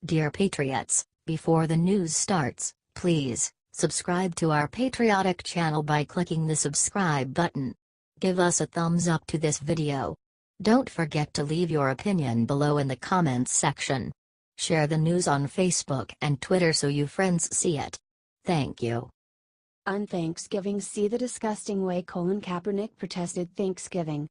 Dear Patriots, before the news starts, please subscribe to our patriotic channel by clicking the subscribe button. Give us a thumbs up to this video. Don't forget to leave your opinion below in the comments section. Share the news on Facebook and Twitter so you friends see it. Thank you. On Thanksgiving, see the disgusting way Colin Kaepernick protested Thanksgiving.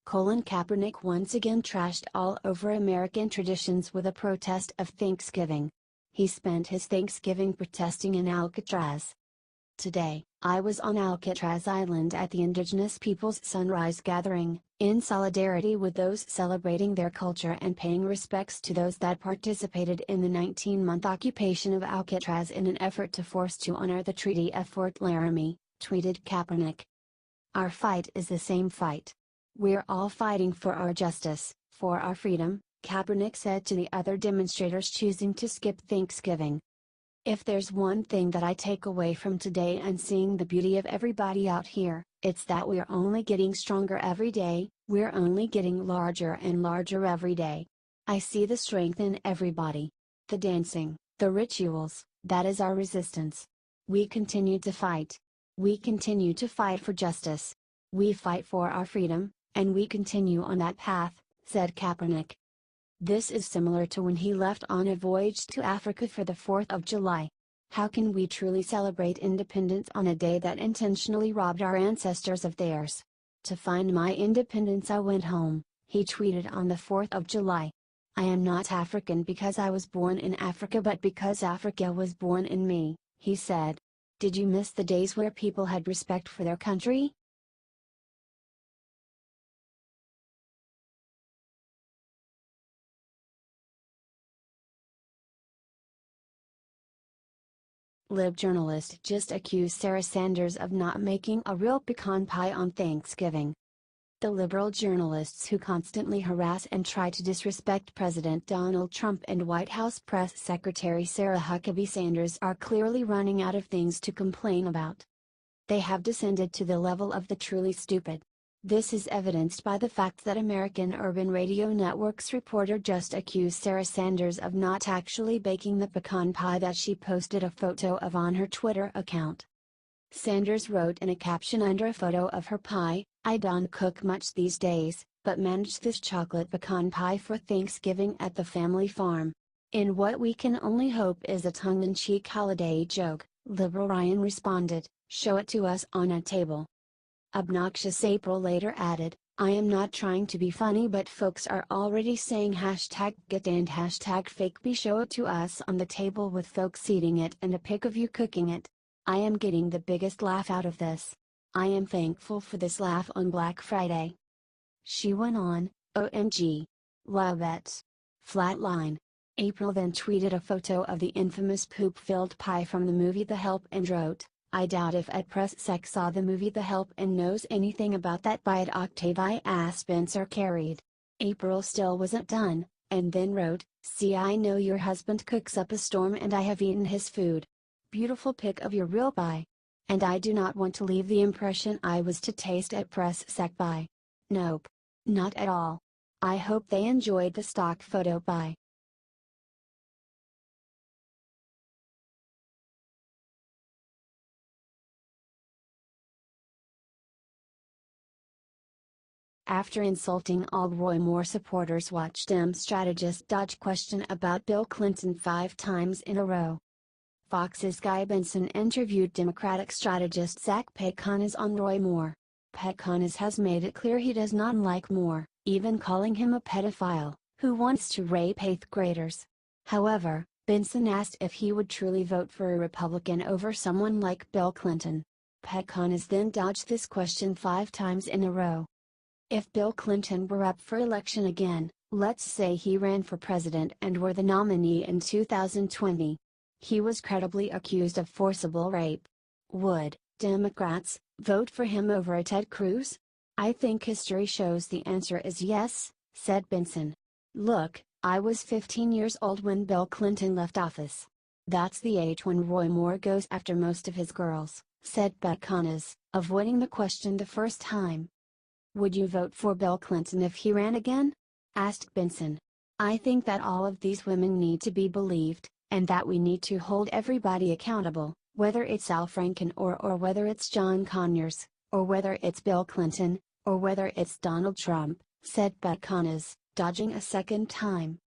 Colin Kaepernick once again trashed all over American traditions with a protest of Thanksgiving. He spent his Thanksgiving protesting in Alcatraz. Today, I was on Alcatraz Island at the Indigenous Peoples Sunrise Gathering, in solidarity with those celebrating their culture and paying respects to those that participated in the 19-month occupation of Alcatraz in an effort to force to honor the Treaty of Fort Laramie, tweeted Kaepernick. Our fight is the same fight. We're all fighting for our justice, for our freedom, Kaepernick said to the other demonstrators choosing to skip Thanksgiving. If there's one thing that I take away from today and seeing the beauty of everybody out here, it's that we're only getting stronger every day, we're only getting larger and larger every day. I see the strength in everybody. The dancing, the rituals, that is our resistance. We continue to fight. We continue to fight for justice. We fight for our freedom, and we continue on that path, said Kaepernick. This is similar to when he left on a voyage to Africa for the 4th of July. How can we truly celebrate independence on a day that intentionally robbed our ancestors of theirs? To find my independence I went home, he tweeted on the 4th of July. I am not African because I was born in Africa but because Africa was born in me, he said. Did you miss the days where people had respect for their country? Lib journalist just accused Sarah Sanders of not making a real pecan pie on Thanksgiving. The liberal journalists who constantly harass and try to disrespect President Donald Trump and White House Press Secretary Sarah Huckabee Sanders are clearly running out of things to complain about. They have descended to the level of the truly stupid. This is evidenced by the fact that American Urban Radio Network's reporter just accused Sarah Sanders of not actually baking the pecan pie that she posted a photo of on her Twitter account. Sanders wrote in a caption under a photo of her pie, "I don't cook much these days, but managed this chocolate pecan pie for Thanksgiving at the family farm." In what we can only hope is a tongue-in-cheek holiday joke, liberal Ryan responded, "Show it to us on a table." Obnoxious April later added, "I am not trying to be funny but folks are already saying #get and #fakebe show it to us on the table with folks eating it and a pic of you cooking it. I am getting the biggest laugh out of this. I am thankful for this laugh on Black Friday." She went on, "OMG. Love it. Flatline." April then tweeted a photo of the infamous poop-filled pie from the movie The Help and wrote, "I doubt if at Press Sec saw the movie The Help and knows anything about that bite Octavia Spencer carried." April still wasn't done, and then wrote, "See, I know your husband cooks up a storm and I have eaten his food. Beautiful pic of your real pie. And I do not want to leave the impression I was to taste at Press Sec pie. Nope. Not at all. I hope they enjoyed the stock photo pie." After insulting all Roy Moore supporters, watch Dem strategist dodge question about Bill Clinton 5 times in a row. Fox's Guy Benson interviewed Democratic strategist Zach Pecanas on Roy Moore. Pecanas has made it clear he does not like Moore, even calling him a pedophile, who wants to rape 8th graders. However, Benson asked if he would truly vote for a Republican over someone like Bill Clinton. Pecanas then dodged this question 5 times in a row. If Bill Clinton were up for election again, let's say he ran for president and were the nominee in 2020. He was credibly accused of forcible rape. Would Democrats vote for him over a Ted Cruz? I think history shows the answer is yes, said Benson. Look, I was 15 years old when Bill Clinton left office. That's the age when Roy Moore goes after most of his girls, said Pecanas, avoiding the question the first time. Would you vote for Bill Clinton if he ran again? Asked Benson. I think that all of these women need to be believed, and that we need to hold everybody accountable, whether it's Al Franken or whether it's John Conyers, or whether it's Bill Clinton, or whether it's Donald Trump, said Buchanan, dodging a second time.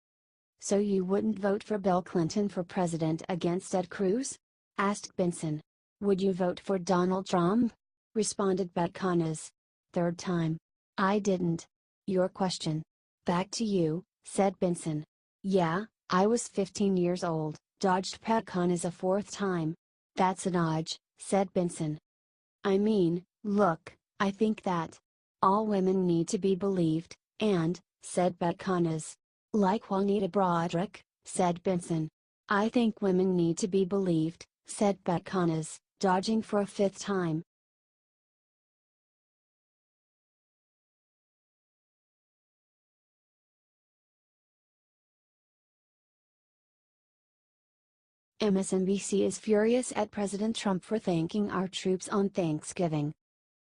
So you wouldn't vote for Bill Clinton for president against Ted Cruz? Asked Benson. Would you vote for Donald Trump? Responded Buchanan. Third time. I didn't. Your question. Back to you, said Benson. Yeah, I was 15 years old, dodged Buchanan a fourth time. That's a dodge, said Benson. I mean, look, I think that all women need to be believed, and, said Buchanan. Like Juanita Broderick, said Benson. I think women need to be believed, said Buchanan, dodging for a fifth time. MSNBC is furious at President Trump for thanking our troops on Thanksgiving.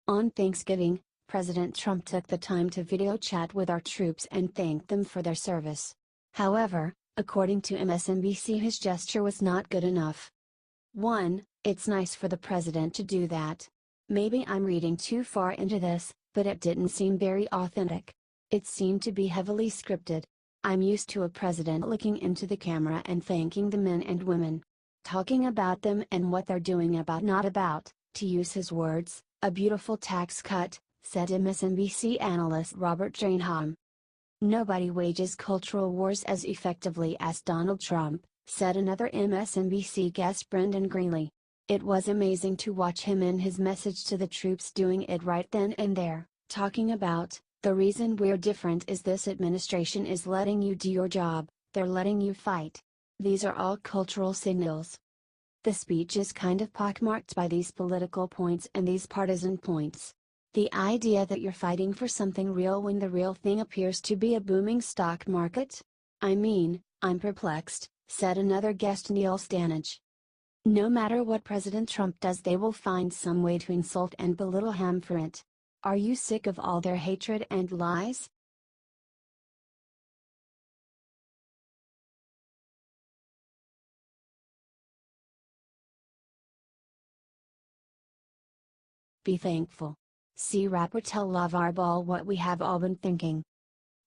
On Thanksgiving, President Trump took the time to video chat with our troops and thanked them for their service. However, according to MSNBC, his gesture was not good enough. 1. It's nice for the president to do that. Maybe I'm reading too far into this, but it didn't seem very authentic. It seemed to be heavily scripted. I'm used to a president looking into the camera and thanking the men and women. Talking about them and what they're doing about, not about, to use his words, a beautiful tax cut, said MSNBC analyst Robert Drainham. Nobody wages cultural wars as effectively as Donald Trump, said another MSNBC guest Brendan Greeley. It was amazing to watch him in his message to the troops doing it right then and there, talking about, the reason we're different is this administration is letting you do your job, they're letting you fight. These are all cultural signals. The speech is kind of pockmarked by these political points and these partisan points. The idea that you're fighting for something real when the real thing appears to be a booming stock market? I mean, I'm perplexed, said another guest Neil Stanage. No matter what President Trump does, they will find some way to insult and belittle him for it. Are you sick of all their hatred and lies? Be thankful. See rapper tell LaVar Ball what we have all been thinking.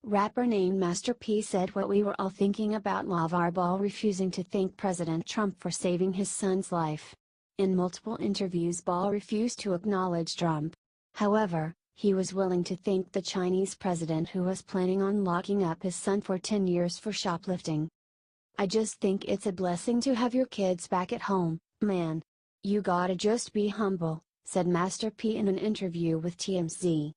Rapper named Master P said what we were all thinking about LaVar Ball refusing to thank President Trump for saving his son's life. In multiple interviews, Ball refused to acknowledge Trump. However, he was willing to thank the Chinese president who was planning on locking up his son for 10 years for shoplifting. I just think it's a blessing to have your kids back at home, man. You gotta just be humble, said Master P in an interview with TMZ.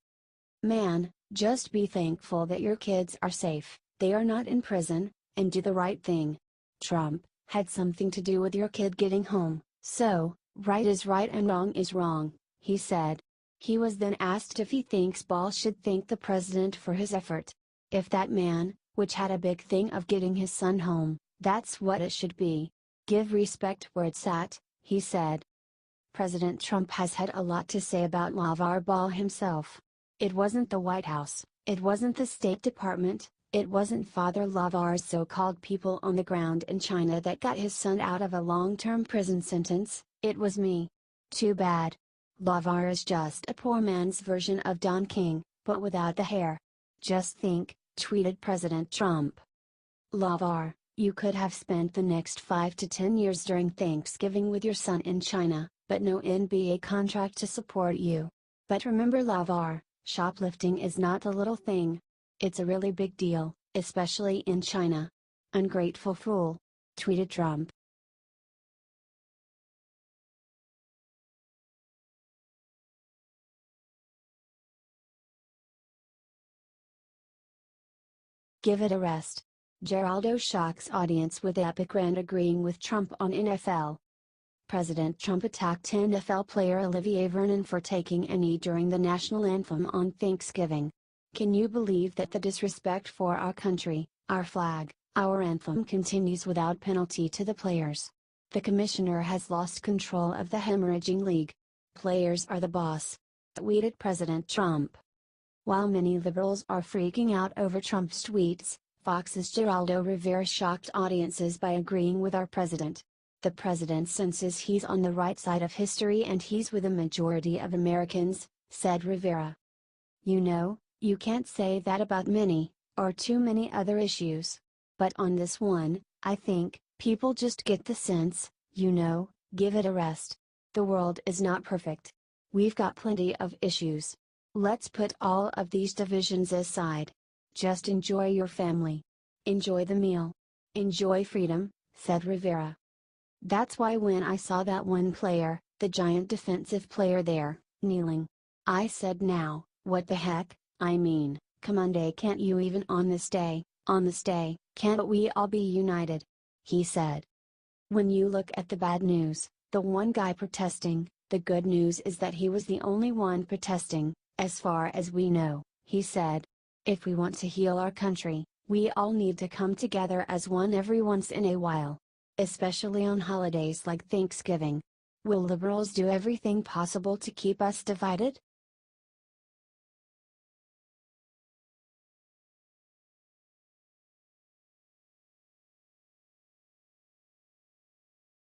Man, just be thankful that your kids are safe, they are not in prison, and do the right thing. Trump had something to do with your kid getting home, so, right is right and wrong is wrong, he said. He was then asked if he thinks Ball should thank the president for his effort. If that man, which had a big thing of getting his son home, that's what it should be. Give respect where it's at, he said. President Trump has had a lot to say about LaVar Ball himself. It wasn't the White House, it wasn't the State Department, it wasn't Father LaVar's so-called people on the ground in China that got his son out of a long-term prison sentence, it was me. Too bad. LaVar is just a poor man's version of Don King, but without the hair. Just think, tweeted President Trump. LaVar, you could have spent the next 5 to 10 years during Thanksgiving with your son in China, but no NBA contract to support you. But remember LaVar, shoplifting is not a little thing. It's a really big deal, especially in China. Ungrateful fool, tweeted Trump. Give it a rest. Geraldo shocks audience with epic rant agreeing with Trump on NFL. President Trump attacked NFL player Olivier Vernon for taking a knee during the national anthem on Thanksgiving. Can you believe that the disrespect for our country, our flag, our anthem continues without penalty to the players? The commissioner has lost control of the hemorrhaging league. Players are the boss, tweeted President Trump. While many liberals are freaking out over Trump's tweets, Fox's Geraldo Rivera shocked audiences by agreeing with our president. The president senses he's on the right side of history and he's with a majority of Americans, said Rivera. You know, you can't say that about many, or too many other issues. But on this one, I think, people just get the sense, give it a rest. The world is not perfect. We've got plenty of issues. Let's put all of these divisions aside. Just enjoy your family. Enjoy the meal. Enjoy freedom, said Rivera. That's why when I saw that one player, the giant defensive player there, kneeling, I said now, what the heck, I mean, come on day, can't you even on this day, can't we all be united? He said. When you look at the bad news, the one guy protesting, the good news is that he was the only one protesting, as far as we know, he said. If we want to heal our country, we all need to come together as one every once in a while. Especially on holidays like Thanksgiving. Will liberals do everything possible to keep us divided?